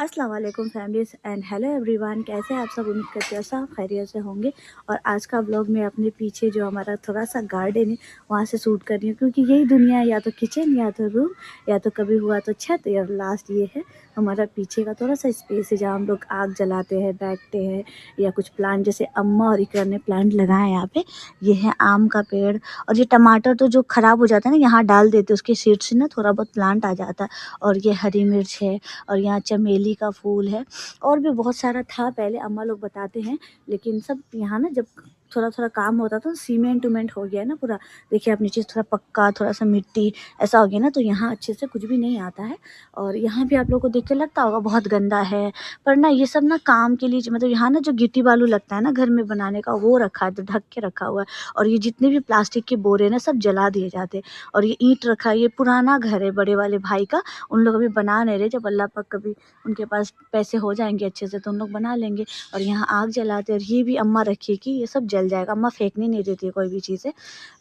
अस्सलाम वालेकुम families and hello everyone. कैसे हैं आप सब? उम्मीद करते हैं सब खैरियत से होंगे। और आज का व्लॉग में अपने पीछे जो हमारा थोड़ा सा गार्डन है वहाँ से शूट कर रही हूँ, क्योंकि यही दुनिया है, या तो किचन या तो रूम या तो कभी हुआ तो छत, या लास्ट ये है हमारा पीछे का थोड़ा सा स्पेस है जहाँ हम लोग आग जलाते हैं, बैठते हैं, या कुछ प्लांट जैसे अम्मा और इकरा ने प्लांट लगाए हैं यहाँ पे। ये है आम का पेड़, और ये टमाटर तो जो ख़राब हो जाता है ना यहाँ डाल देते, उसके सीड से ना थोड़ा बहुत प्लांट आ जाता है। और ये हरी मिर्च है, और यहाँ चमेली का फूल है, और भी बहुत सारा था पहले, अम्मा लोग बताते हैं। लेकिन सब यहाँ ना जब थोड़ा थोड़ा काम होता था, सीमेंट उमेंट हो गया ना पूरा, देखिए आप नीचे थोड़ा पक्का थोड़ा सा मिट्टी ऐसा हो गया ना, तो यहाँ अच्छे से कुछ भी नहीं आता है। और यहाँ भी आप लोगों को देख के लगता होगा बहुत गंदा है, पर ना ये सब ना काम के लिए, मतलब यहाँ ना जो गिट्टी बालू लगता है ना घर में बनाने का, वो रखा है, तो ढक के रखा हुआ है। और ये जितने भी प्लास्टिक के बोरे ना सब जला दिए जाते हैं। और ये ईंट रखा है, ये पुराना घर है बड़े वाले भाई का, उन लोग अभी बना नहीं रहे, जब अल्लाह पाक कभी उनके पास पैसे हो जाएंगे अच्छे से तो उन लोग बना लेंगे। और यहाँ आग जलाते, और ये भी अम्मा रखी कि ये सब जल जाएगा, अम्मा फेंकने नहीं देती है कोई भी चीज़ें,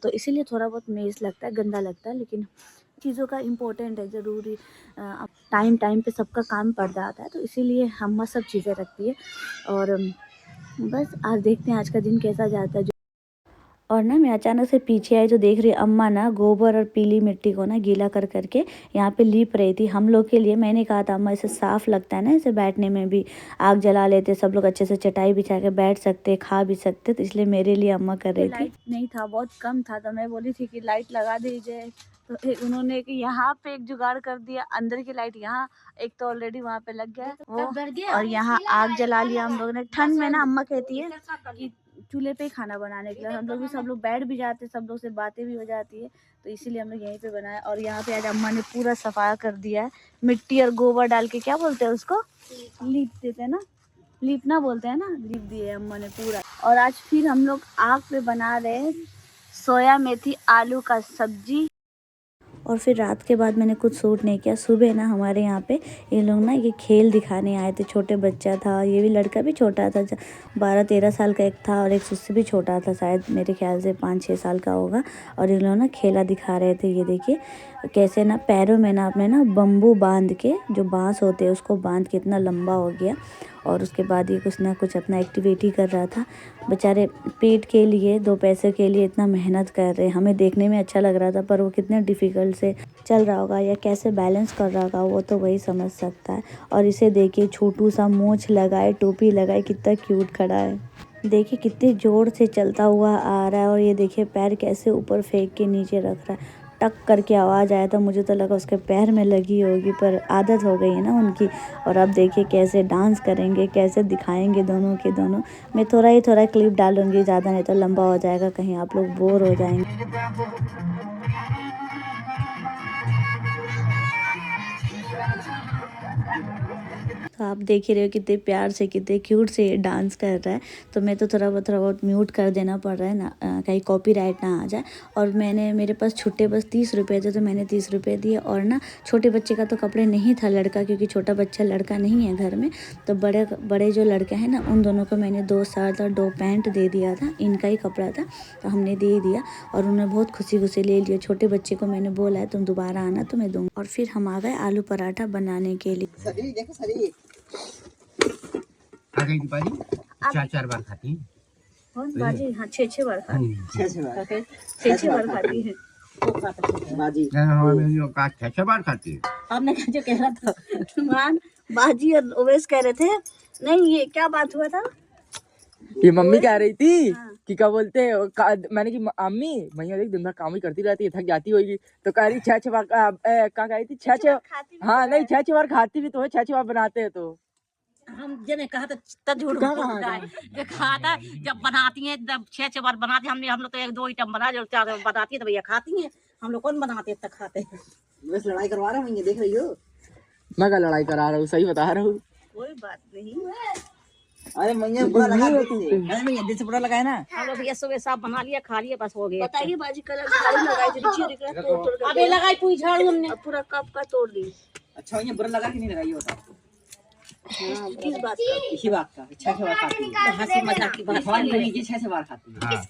तो इसीलिए थोड़ा बहुत मेज़ लगता है, गंदा लगता है। लेकिन चीज़ों का इम्पोर्टेंट है, ज़रूरी टाइम टाइम पे सबका काम पड़ जाता है, तो इसीलिए अम्मा सब चीज़ें रखती है। और बस आज देखते हैं आज का दिन कैसा जाता है। और ना मैं अचानक से पीछे आई तो देख रही अम्मा ना गोबर और पीली मिट्टी को ना गीला कर करके यहाँ पे लीप रही थी हम लोग के लिए। मैंने कहा था अम्मा इसे साफ़ लगता है ना, इसे बैठने में भी, आग जला लेते सब लोग, अच्छे से चटाई बिछा के बैठ सकते, खा भी सकते, तो इसलिए मेरे लिए अम्मा कर रही थी। लाइट नहीं था, बहुत कम था, तो मैं बोली थी कि लाइट लगा दीजिए, तो उन्होंने कि यहाँ पे एक जुगाड़ कर दिया, अंदर की लाइट यहाँ, एक तो ऑलरेडी वहाँ पे लग गया वो, और यहाँ आग जला लिया हम लोगों ने। ठंड में ना अम्मा कहती है कि चूल्हे पे ही खाना बनाने के लिए हम लोग भी, सब लोग बैठ भी जाते, सब लोग से बातें भी हो जाती है, तो इसीलिए हम लोग यहीं पे बनाए। और यहाँ पे आज अम्मा ने पूरा सफाया कर दिया है, मिट्टी और गोबर डाल के, क्या बोलते हैं उसको, लीप देते हैं ना, लीपना बोलते हैं ना, लीप दिए अम्मा ने पूरा। और आज फिर हम लोग आग पे बना रहे हैं सोया मेथी आलू का सब्जी। और फिर रात के बाद मैंने कुछ शूट नहीं किया। सुबह ना हमारे यहाँ पे ये लोग ना ये खेल दिखाने आए थे, छोटे बच्चा था, ये भी लड़का भी छोटा था, 12-13 साल का एक था, और एक उससे भी छोटा था, शायद मेरे ख्याल से 5-6 साल का होगा। और ये लोग ना खेला दिखा रहे थे। ये देखिए कैसे ना पैरों में ना अपने ना बम्बू बांध के, जो बांस होते हैं उसको बांध के इतना लंबा हो गया, और उसके बाद ये कुछ ना कुछ अपना एक्टिविटी कर रहा था। बेचारे पेट के लिए, 2 पैसे के लिए इतना मेहनत कर रहे हैं। हमें देखने में अच्छा लग रहा था, पर वो कितने डिफ़िकल्ट से चल रहा होगा या कैसे बैलेंस कर रहा होगा वो तो वही समझ सकता है। और इसे देखिए छोटू सा मूंछ लगाए, टोपी लगाए, कितना क्यूट खड़ा है। देखिए कितने ज़ोर से चलता हुआ आ रहा है, और ये देखिए पैर कैसे ऊपर फेंक के नीचे रख रहा है। टक करके आवाज़ आया था, मुझे तो लगा उसके पैर में लगी होगी, पर आदत हो गई है ना उनकी। और अब देखिए कैसे डांस करेंगे, कैसे दिखाएंगे दोनों के दोनों। मैं थोड़ा क्लिप डालूंगी, ज़्यादा नहीं तो लंबा हो जाएगा, कहीं आप लोग बोर हो जाएंगे। तो आप देख ही रहे हो कितने प्यार से, कितने क्यूट से ये डांस कर रहा है। तो मैं तो थोड़ा बहुत म्यूट कर देना पड़ रहा है ना, कहीं कॉपीराइट ना आ जाए। और मेरे पास छुट्टे बस 30 रुपये थे, तो मैंने 30 रुपये दिए। और ना छोटे बच्चे का तो कपड़े नहीं था, लड़का, क्योंकि छोटा बच्चा लड़का नहीं है घर में, तो बड़े जो लड़के हैं ना उन दोनों को मैंने 2 शर्ट और 2 पैंट दे दिया था, इनका ही कपड़ा था, तो हमने दे दिया। और उन्होंने बहुत खुशी खुशी ले लिया। छोटे बच्चे को मैंने बोला है तुम दोबारा आना तो मैं दूँगा। और फिर हम आ गए आलू पराठा बनाने के लिए। आ गई दीपाली 4-4 बार खाती है। कौन बाजी? हाँ 6-6 बार खाती है, 6-6 बार खाती है बाजी। हमें 6-6 बार खाती है। आपने जो कह रहा था मान बाजी, और ओवैस कह रहे थे नहीं, ये क्या बात हुआ था? ये मम्मी कह रही थी कि क्या बोलते मैंने कि अम्मी भैया देख दिन भर काम ही करती रहती है, थक जाती होगी, तो कह रही 6-6 बार क्या कह रही थी, 6-6, हाँ नहीं 6-6 बार खाती भी तो है, 6-6 बार बनाते हैं। तो हम जने कहा था झूठ बोल रहा है, जो कहा था जब बनाती हैं जब 6-6 बार बनाते, हम लोग तो 1-2 आइटम बना, जो 4 बनाती है तो भैया खाती हैं, हम लोग कौन बनाते तक खाते हैं। बस लड़ाई करवा रहे हैं, देख रही हो? मैं क्या लड़ाई करा रहा हूँ, सही बता रहा हूँ। कोई बात नहीं। अरे मैया बुरा लगा, अरे मैया दिल से बुरा लगा है ना। हम लोग भैया सुबह साफ बना लिया, खा लिया, बस हो गया। बताइए बाजी कलर झाड़ू लगाई थी, तोड़ अबे लगाई पूरी झाड़ू हमने, पूरा कप का तोड़ दी। अच्छा ये बुरा लगा कि नहीं लगाई होता? हाँ, किस बात का? इसी बात का 6 बार खाती है, हंसी मजाक की बात नहीं, ये 6 बार खाती है।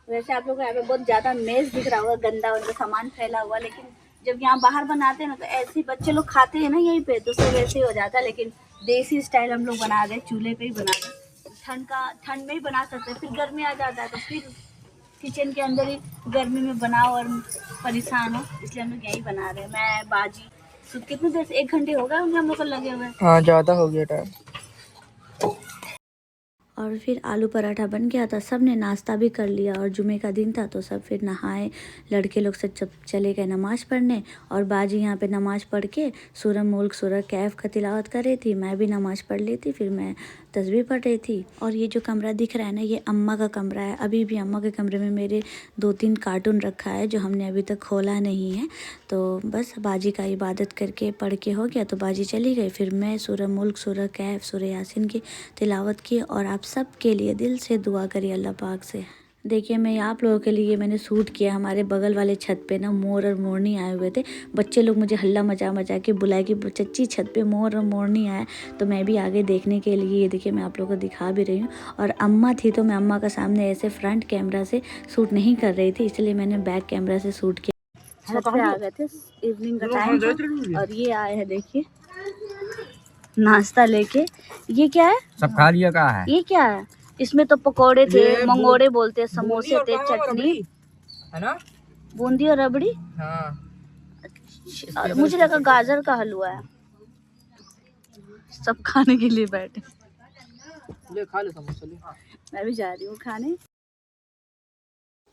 वैसे आप लोगों को यहाँ पे बहुत ज्यादा मेज दिख रहा होगा, गंदा उनका सामान फैला हुआ, लेकिन जब यहाँ बाहर बनाते हैं ना तो ऐसे ही बच्चे लोग खाते हैं ना यहीं पे, तो सब वैसे ही हो जाता है। लेकिन देसी स्टाइल हम लोग बना रहे, चूल्हे पे ही बना रहे। ठंड में ही बना सकते हैं, फिर गर्मी आ जाता है तो फिर किचन के अंदर ही गर्मी में बनाओ और परेशान हो, इसलिए हम लोग यहीं बना रहे हैं। मैं बाजी तो कितनी देर से 1 घंटे हो गए होंगे हम लोग को लगे हुए। हाँ ज़्यादा हो गया टाइम। और फिर आलू पराठा बन गया था, सब ने नाश्ता भी कर लिया और जुमे का दिन था तो सब फिर नहाए, लड़के लोग सब चले गए नमाज़ पढ़ने। और बाजी यहाँ पे नमाज़ पढ़ के सूरह मुल्क सूरह कैफ का तिलावत कर रही थी, मैं भी नमाज़ पढ़ ली थी, फिर मैं तस्बीह पढ़ रही थी। और ये जो कमरा दिख रहा है ना, ये अम्मा का कमरा है। अभी भी अम्मा के कमरे में मेरे 2-3 कार्टून रखा है जो हमने अभी तक खोला नहीं है। तो बस बाजी का इबादत करके पढ़ के हो गया तो बाजी चली गई, फिर मैं सूरह मुल्क सूरह कैफ सूरह यासीन की तिलावत की। और आप सब के लिए दिल से दुआ करिए अल्लाह पाक से। देखिए मैं आप लोगों के लिए मैंने शूट किया, हमारे बगल वाले छत पे ना मोर और मोरनी आए हुए थे। बच्चे लोग मुझे हल्ला मचा के बुलाए कि चच्ची छत पे मोर और मोरनी आए, तो मैं भी आगे देखने के लिए, ये देखिए मैं आप लोगों को दिखा भी रही हूँ। और अम्मा थी तो मैं अम्मा का सामने ऐसे फ्रंट कैमरा से शूट नहीं कर रही थी, इसलिए मैंने बैक कैमरा से शूट किया। छत पे आ गए थे, इवनिंग का टाइम था और ये आए हैं देखिए नाश्ता लेके। ये क्या है? सब खा लिया का है? ये क्या है? इसमें तो पकोड़े थे, मंगोड़े बोलते हैं, समोसे थे, चटनी है ना, बूंदी और रबड़ी। हाँ और मुझे लगा गाजर का हलवा है। सब खाने के लिए बैठे, ले खा ले समोसा ले। मैं भी जा रही हूँ खाने।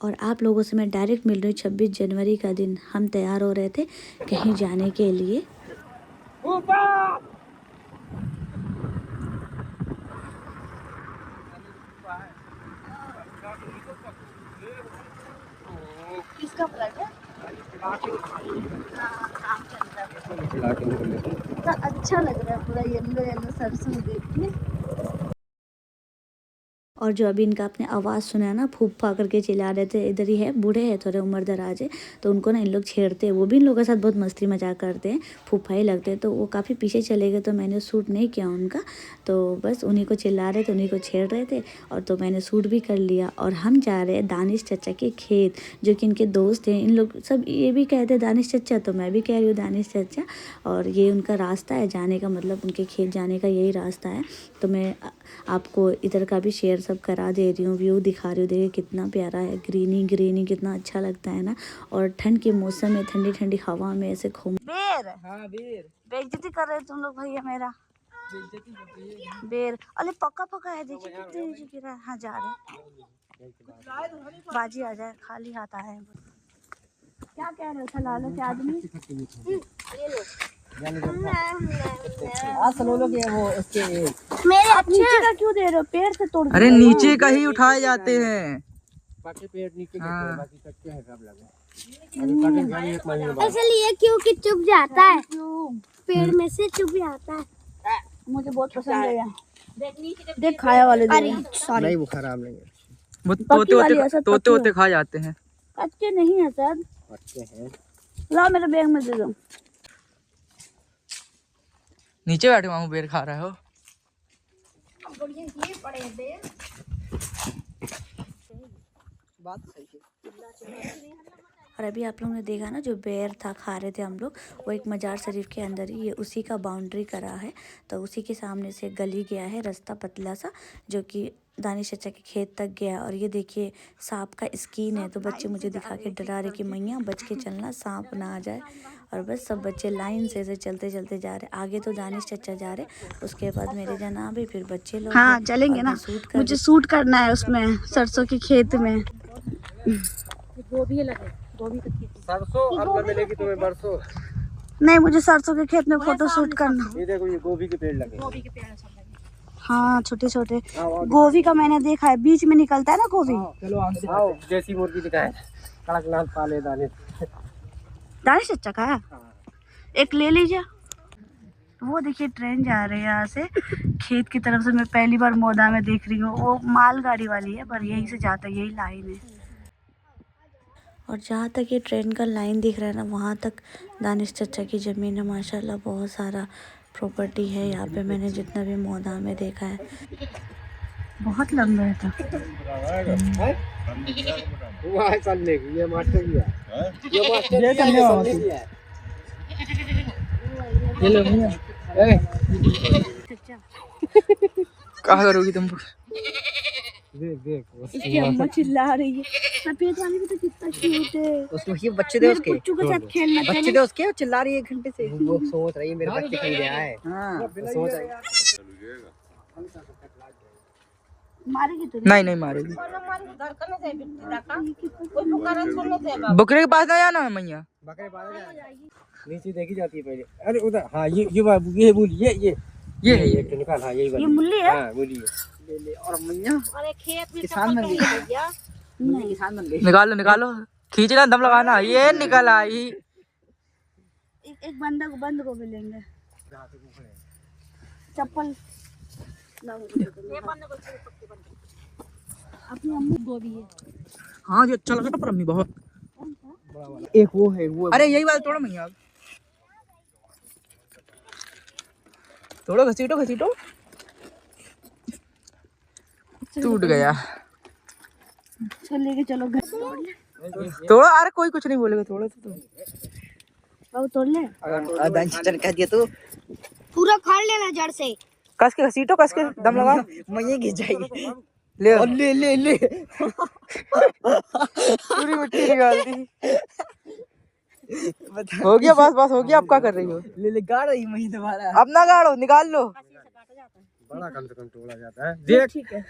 और आप लोगों से मैं डायरेक्ट मिल रही हूँ 26 जनवरी का दिन। हम तैयार हो रहे थे कहीं जाने के लिए। किसका फ्लैट है? काम चल रहा है, अच्छा लग रहा है, पूरा येलो येलो सरसों देख के। और जो अभी इनका आपने आवाज़ सुना ना, फूफा करके चिल्ला रहे थे, इधर ही है, बूढ़े हैं थोड़े उम्र दराज है, तो उनको ना इन लोग छेड़ते हैं। वो भी इन लोगों के साथ बहुत मस्ती मजाक करते हैं, फूफा ही लगते हैं। तो वो काफ़ी पीछे चले गए तो मैंने शूट नहीं किया उनका, तो बस उन्हीं को चिल्ला रहे थे, उन्हीं को छेड़ रहे थे। और तो मैंने शूट भी कर लिया। और हम जा रहे हैं दानिश चचा के खेत, जो कि इनके दोस्त हैं। इन लोग सब ये भी कहते हैं दानिश चचा, तो मैं भी कह रही हूँ दानिश चचा। और ये उनका रास्ता है जाने का, मतलब उनके खेत जाने का यही रास्ता है। तो मैं आपको इधर का भी शेयर सब करा दे रही हूँ, व्यू दिखा रही हूँ। देखिए कितना प्यारा है, ग्रीनी ग्रीनी, कितना अच्छा लगता है ना। और ठंड के मौसम में ठंडी ठंडी हवा में ऐसे घूम। बेर, हाँ बेर, बेइज्जती कर रहे तुम लोग भैया मेरा। बेर अरे पक्का पक्का है, देखिए कितनी नीचे गिरा है। हाँ जा रहे, बाजी आ जाए, खाली हाथ आए हैं। क्या कह रहे थे लालच आदमी? वो उसके मेरे आप नीचे का क्यों दे रहे हो? पेड़ से तोड़। अरे नीचे का ही उठाए जाते हैं, बाकी पेड़ नीचे हाँ। बाकी कच्चे हैं सब लगे। इसलिए क्योंकि चुप जाता है, पेड़ में से चुप जाता है। मुझे बहुत पसंद है यार, देख खाया वाले नहीं वो खराब नहीं है, वो पक्की वाली है, सब तोते पक्की होते खा जाते हैं। कच्चे नहीं है सर। अच्छे हैं। लाओ मेरे बैग में दे दो। नीचे बैठे मामू बेर खा रहे हो। बात सही है। और अभी आप लोगों ने देखा ना जो बेर था खा रहे थे हम लोग, वो एक मजार शरीफ के अंदर ही, ये उसी का बाउंड्री करा है। तो उसी के सामने से गली गया है रास्ता पतला सा, जो कि दानिश चचा के खेत तक गया। और ये देखिए सांप का स्किन है, तो बच्चे मुझे दिखा के डरा रहे कि मैया बच के चलना, सांप ना आ जाए। और बस सब बच्चे लाइन से ऐसे चलते चलते जा रहे। आगे तो दानिश चचा जा रहे, उसके बाद मेरे जनाबे, फिर बच्चे लोग। हाँ चलेंगे ना, मुझे शूट करना है उसमें सरसों के खेत में। गोभी लगे, गोभी का खेत। सरसों अब मिलेगी तुम्हें बरसों। नहीं मुझे सरसों के खेत में फोटो शूट करना। ये देखो ये गोभी के पेड़ लगे। गोभी के पेड़ सब लगे। हाँ छोटे छोटे गोभी का मैंने देखा है, बीच में निकलता है ना गोभी। चलो आओ, जैसी मुर्गी दिखाए कड़कनाथ पाले दाने। दानिश चचा का है, एक ले लीजिए। वो देखिए ट्रेन जा रही है यहाँ से खेत की तरफ से। मैं पहली बार मोदा में देख रही हूँ, वो मालगाड़ी वाली है पर यहीं से जाता है, यही लाइन है। और जहाँ तक ये ट्रेन का लाइन दिख रहा है ना, वहाँ तक दानिश चचा की ज़मीन है। माशाल्लाह बहुत सारा प्रॉपर्टी है यहाँ पे, मैंने जितना भी मोदा में देखा है। बहुत लंबा है तो ये मास्टर की है, ये मास्टर की है। ये लो भैया। क्या करोगी तुम? देख देख इसकी अम्मा चिल्ला रही है। सफेद वाली भी तो कितना क्यूट है। उसको ये बच्चे दे उसके, पुच्चू के साथ खेलना बच्चे दे उसके, चिल्ला रही है 1 घंटे से। वो सोच रही है मेरे बच्चे कहीं गया है। हाँ सोच रही है। मारेगी तो नहीं नहीं मारेगी। बकरे के पास ना जाना मैया। बकरे पाले जाएंगे। नीचे देखी जाती है पहले। अरे उधर हाँ ये बोल ये है ये निकाल। हाँ यही ये मुल्ली है। हाँ बोलिए। ले ले। और मैया अरे खेत में किसान बन गई भैया, किसान बन गई। निकालो निकालो, खींचना दम लगाना। ये निकल आई। एक बंदा को बंद को मिलेंगे। चप्पल अपनी अम्मी गोभी है। हाँ जी अच्छा लगा था पर अम्मी बहुत। एक वो है वो। अरे यही बात तोड़ो मैया। तोड़ो, घसीटो घसीटो। टूट गया। इसको लेके चलो घर। तोड़ो। अरे कोई कुछ नहीं बोलेगा। तोड़ो तो बाबू तोड़ ले। अगर कह दिया तो पूरा फाड़ लेना जड़ से। कस के घसीटो, कस के दम लगा। मैया गिर जाएगी। ले और ले ले ले। पूरी मिट्टी निकाल दी। हो गया बस बस हो गया। अब क्या कर रही हो? ले ले गाड़ रही मैं दोबारा। अब ना गाड़ो, निकाल लो। बड़ा कम से कम तोड़ा जाता है। देख ठीक है।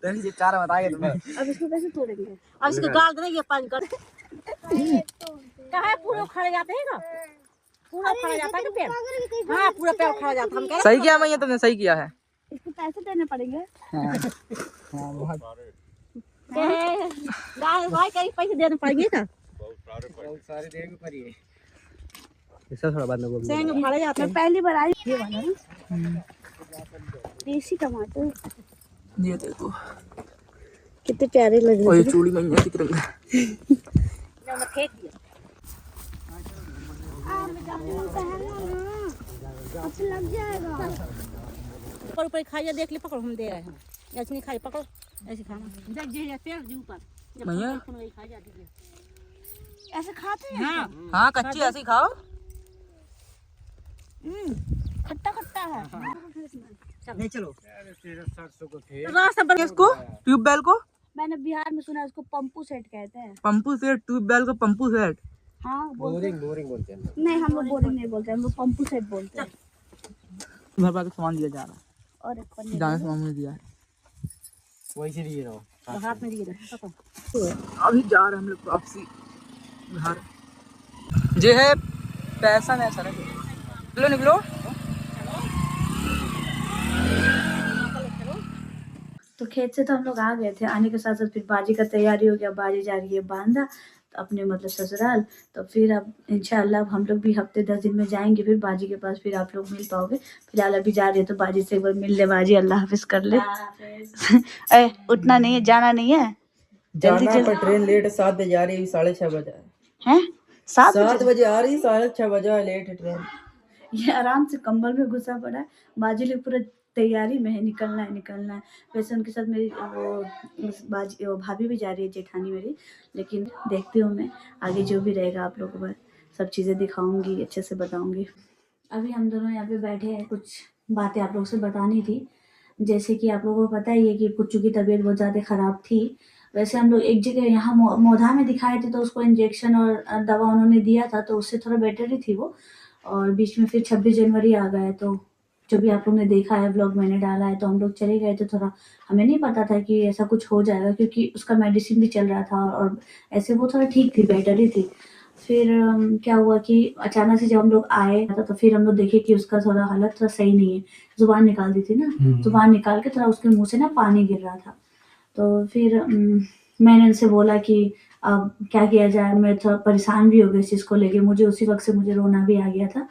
तेरे ये 4 बताएंगे तुम्हें। अब इसको कैसे तोड़ेंगे? अब इसको गाड़ देंगे पानी कर। कहाँ पूरा खड़े जाते हैं ना, पूरा खड़ा जाता है कि पेड़। हाँ पूरा पेड़ खड़ा जाता है। हम कह सही किया मैया, तुमने सही किया है। इसको पैसे देने पड़ेंगे। गाय भाई कहीं पैसे देने पड़ेंगे ना। बहुत सारे देख पर ही इसका थोड़ा बाद में सेंग फाड़े जाते मैं पहली बार आई। ये वाला ना देसी टमाटर। ये देखो कितने प्यारे लग रहे और ये हैं। चूड़ी मैया की तरह। हैं। फेंक दिया। लग जाएगा। ऊपर ऊपर खाइए, देख ली, पकड़ो हम दे रहे हैं। ऐसे नहीं खाई, पकड़ो ऐसे खाना। देख जे पेड़ जी ऊपर मैया खा जाती है। ऐसे खाते हैं। हाँ हाँ कच्ची ऐसे ही खाओ। खट्टा खट्टा है। नहीं चलो। सरसों को थे। रास्ता बन इसको ट्यूबवेल को मैंने बिहार में सुना उसको पंपू सेट कहते हैं। पंपू सेट। ट्यूबवेल को पंपू सेट। हाँ बोलते हैं। बोरिंग बोलते हैं। नहीं हम लोग बोरिंग नहीं बोलते, हम लोग पंपू सेट बोलते हैं। तुम्हारे पास सामान दिया जा रहा है। और एक पन्नी दाना सामान में दिया है। वैसे लिए रहो। हाथ में दिए रहे, पकड़ो। अभी जा रहे हम लोग वापसी घर। ये है पैसा नहीं सर। निकलो निकलो। तो खेत से तो हम लोग आ गए थे। आने के साथ साथ फिर बाजी का तैयारी हो गया। बाजी जा रही है बांधा तो अपने मतलब ससुराल। तो फिर अब इंशाल्लाह हम लोग भी हफ्ते 10 दिन में जाएंगे फिर बाजी के पास। फिर आप लोग मिल पाओगे। फिलहाल अभी जा रही है तो बाजी से एक बार मिल ले। बाजी अल्लाह हाफिज कर ले। ए उठना नहीं है, जाना नहीं है। जल्दी जाना जल्दी पर ट्रेन लेट 7 बजे आ रही है। 6:30 बजे हैं। 7 बजे आ रही। 6:30 बजे लेट है ट्रेन। ये आराम से कंबल में घुसा पड़ा है। बाजी लोग पूरा तैयारी में है, निकलना है निकलना है। वैसे उनके साथ मेरी वो भाभी भी जा रही है, जेठानी मेरी। लेकिन देखती हूँ मैं आगे जो भी रहेगा आप लोगों को सब चीज़ें दिखाऊंगी, अच्छे से बताऊंगी। अभी हम दोनों यहाँ पे बैठे हैं, कुछ बातें आप लोगों से बतानी थी। जैसे कि आप लोगों को पता ही है कि पुच्चू की तबीयत बहुत ज़्यादा ख़राब थी। वैसे हम लोग एक जगह यहाँ मोधा में दिखाए थे तो उसको इंजेक्शन और दवा उन्होंने दिया था तो उससे थोड़ा बेटर ही थी वो। और बीच में फिर 26 जनवरी आ गया तो जो भी आप लोग ने देखा है व्लॉग मैंने डाला है तो हम लोग चले गए। तो थोड़ा हमें नहीं पता था कि ऐसा कुछ हो जाएगा क्योंकि उसका मेडिसिन भी चल रहा था और ऐसे वो थोड़ा ठीक थी, बेटर ही थी। फिर क्या हुआ कि अचानक से जब हम लोग आए तो फिर हम लोग देखे कि उसका थोड़ा हालत थोड़ा सही नहीं है। जुबान निकाल दी थी ना, जुबान निकाल के थोड़ा उसके मुँह से ना पानी गिर रहा था। तो फिर मैंने उनसे बोला कि अब क्या किया जाए। मैं थोड़ा परेशान भी हो गई इस चीज़ को लेके। मुझे उसी वक्त से मुझे रोना भी आ गया था।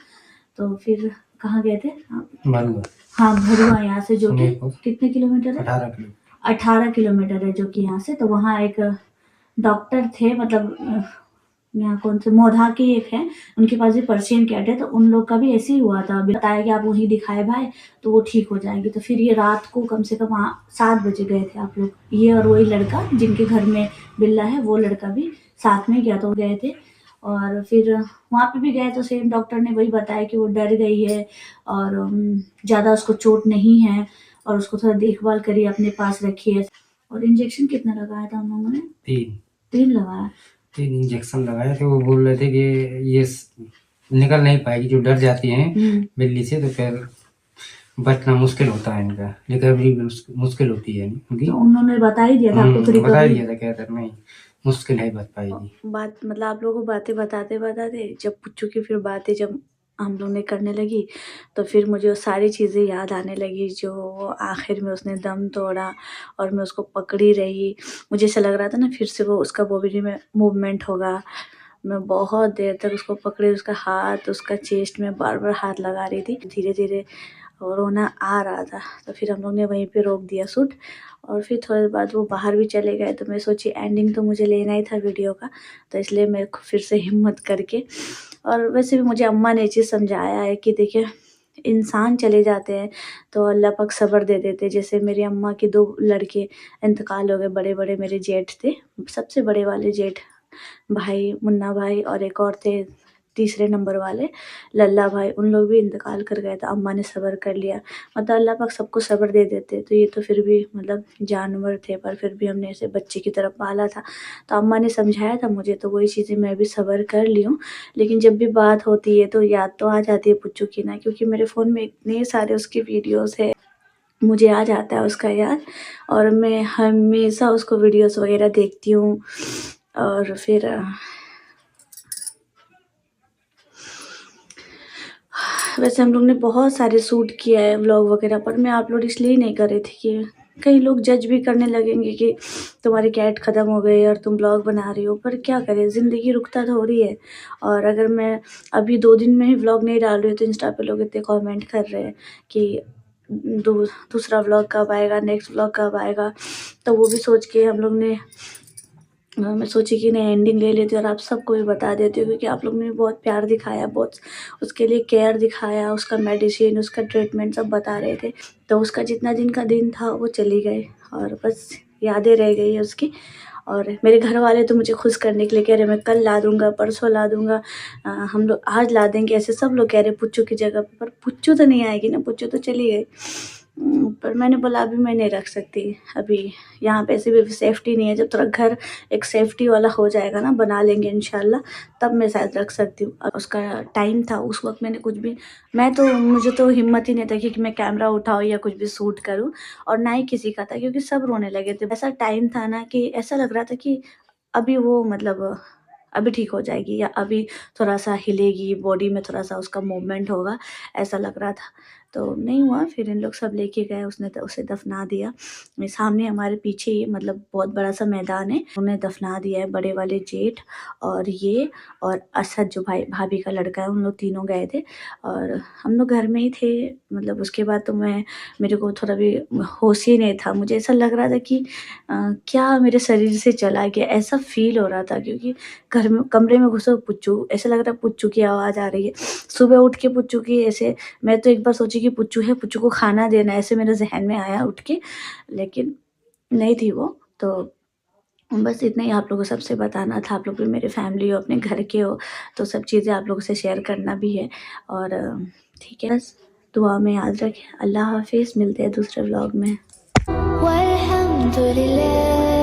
तो फिर कहाँ गए थे? हाँ भरुआ यहाँ से, जो कि कितने किलोमीटर है? 18 किलोमीटर है जो कि यहाँ से। तो वहाँ एक डॉक्टर थे, मतलब यहाँ कौन से मोधा के एक है, उनके पास भी पर्शियन कैट है। तो उन लोग का भी ऐसे ही हुआ था। बताया कि आप वहीं दिखाए भाई तो वो ठीक हो जाएगी। तो फिर ये रात को कम से कम 7 बजे गए थे आप लोग, ये और वही लड़का जिनके घर में बिल्ला है वो लड़का भी साथ में गया तो गए थे। और फिर वहाँ पे भी गए तो सेम डॉक्टर ने वही बताया कि वो डर गई है और ज़्यादा उसको चोट नहीं है और उसको थोड़ा देखभाल करिए, अपने पास रखिए। और इंजेक्शन कितना लगाया था उन लोगों ने? 3 लगाया। 3 इंजेक्शन लगाए थे। वो बोल रहे थे कि ये निकल नहीं पाएगी, जो डर जाती हैं बिल्ली से तो फिर बचना मुश्किल होता है, इनका रिकवरी मुश्किल होती है उनकी। तो उन्होंने बता ही दिया था आपको? तो बता दिया था, कहते नहीं मुश्किल है, बच पाएगी। बात मतलब आप लोगों को बातें बताते बताते जब पुच्चू की फिर बातें जब हम लोग ने करने लगी तो फिर मुझे वो सारी चीज़ें याद आने लगी जो आखिर में उसने दम तोड़ा और मैं उसको पकड़ी रही। मुझे ऐसा लग रहा था ना फिर से वो उसका बॉडी में मूवमेंट होगा। मैं बहुत देर तक उसको पकड़े, उसका हाथ, उसका चेस्ट में बार बार हाथ लगा रही थी। धीरे धीरे रोना आ रहा था तो फिर हम लोग ने वहीं पे रोक दिया शूट और फिर थोड़ी देर बाद वो बाहर भी चले गए। तो मैं सोची एंडिंग तो मुझे लेना ही था वीडियो का, तो इसलिए मैं फिर से हिम्मत करके। और वैसे भी मुझे अम्मा ने ये चीज़ समझाया है कि देखिए इंसान चले जाते हैं तो अल्लाह पाक सब्र दे देते। जैसे मेरी अम्मा के 2 लड़के इंतकाल हो गए, बड़े-बड़े मेरे जेठ थे। सबसे बड़े वाले जेठ भाई मुन्ना भाई और एक और थे तीसरे नंबर वाले लल्ला भाई, उन लोग भी इंतकाल कर गए। तो अम्मा ने सब्र कर लिया। मतलब अल्लाह पाक सबको सब्र दे देते। तो ये तो फिर भी मतलब जानवर थे पर फिर भी हमने ऐसे बच्चे की तरह पाला था। तो अम्मा ने समझाया था मुझे, तो वही चीज़ें मैं भी सब्र कर ली हूँ। लेकिन जब भी बात होती है तो याद तो आ जाती है पुच्चू की ना, क्योंकि मेरे फ़ोन में इतने सारे उसकी वीडियोज़ है, मुझे आ जाता है उसका याद और मैं हमेशा उसको वीडियोज़ वगैरह देखती हूँ। और फिर वैसे हम लोग ने बहुत सारे शूट किया है व्लॉग वगैरह, पर मैं अपलोड इसलिए नहीं कर रही थी कि कई लोग जज भी करने लगेंगे कि तुम्हारी कैट ख़त्म हो गई और तुम ब्लॉग बना रही हो। पर क्या करें, ज़िंदगी रुकता थोड़ी है। और अगर मैं अभी 2 दिन में ही व्लॉग नहीं डाल रही हूँ तो इंस्टा पे लोग इतने कमेंट कर रहे हैं कि दूसरा व्लॉग कब आएगा, नेक्स्ट व्लॉग कब आएगा। तो वो भी सोच के हम लोग ने मैं सोची कि नहीं एंडिंग ले लेती हूँ और आप सबको भी बता देती हूँ, क्योंकि आप लोग ने बहुत प्यार दिखाया, बहुत उसके लिए केयर दिखाया, उसका मेडिसिन, उसका ट्रीटमेंट सब बता रहे थे। तो उसका जितना दिन का दिन था वो चली गए और बस यादें रह गई है उसकी। और मेरे घर वाले तो मुझे खुश करने के लिए कह रहे मैं कल ला दूँगा, परसों ला दूँगा, हम लोग आज ला देंगे, ऐसे सब लोग कह रहे पुच्चू की जगह पे। पर पुच्चू तो नहीं आएगी ना, पुच्चू तो चली गई। पर मैंने बोला अभी मैं नहीं रख सकती, अभी यहाँ पे ऐसे भी सेफ्टी नहीं है। जब थोड़ा घर एक सेफ्टी वाला हो जाएगा ना, बना लेंगे इंशाल्लाह, तब मैं शायद रख सकती हूँ। उसका टाइम था, उस वक्त मैंने कुछ भी मुझे तो हिम्मत ही नहीं था कि मैं कैमरा उठाऊँ या कुछ भी शूट करूँ, और ना ही किसी का था, क्योंकि सब रोने लगे थे। ऐसा टाइम था ना कि ऐसा लग रहा था कि अभी वो मतलब अभी ठीक हो जाएगी या अभी थोड़ा-सा हिलेगी, बॉडी में थोड़ा-सा उसका मूवमेंट होगा, ऐसा लग रहा था। तो नहीं हुआ, फिर इन लोग सब लेके गए, उसे दफ़ना दिया। ये सामने हमारे पीछे ही मतलब बहुत बड़ा-सा मैदान है, उन्हें दफ़ना दिया है बड़े वाले जेठ और ये और असद जो भाभी का लड़का है, उन लोग तीनों गए थे और हम लोग घर में ही थे। मतलब उसके बाद तो मेरे को थोड़ा भी होश ही नहीं था। मुझे ऐसा लग रहा था कि क्या मेरे शरीर से चला गया, ऐसा फ़ील हो रहा था, क्योंकि घर में कमरे में घुसो पुच्चू, ऐसा लग रहा है पुच्चू की आवाज़ आ रही है। सुबह उठ के पुच्चू की ऐसे, मैं तो एक बार सोची कि पुच्चू है, पुच्चू को खाना देना है, ऐसे मेरे ज़हन में आया उठ के, लेकिन नहीं थी वो। तो बस इतना ही आप लोगों को सबसे बताना था। आप लोग भी मेरे फैमिली हो, अपने घर के हो, तो सब चीज़ें आप लोगों से शेयर करना भी है। और ठीक है, बस दुआ में याद रखें। अल्लाह हाफ़िज़, मिलते हैं दूसरे व्लॉग में। वल्हम्दुलिल्लाह।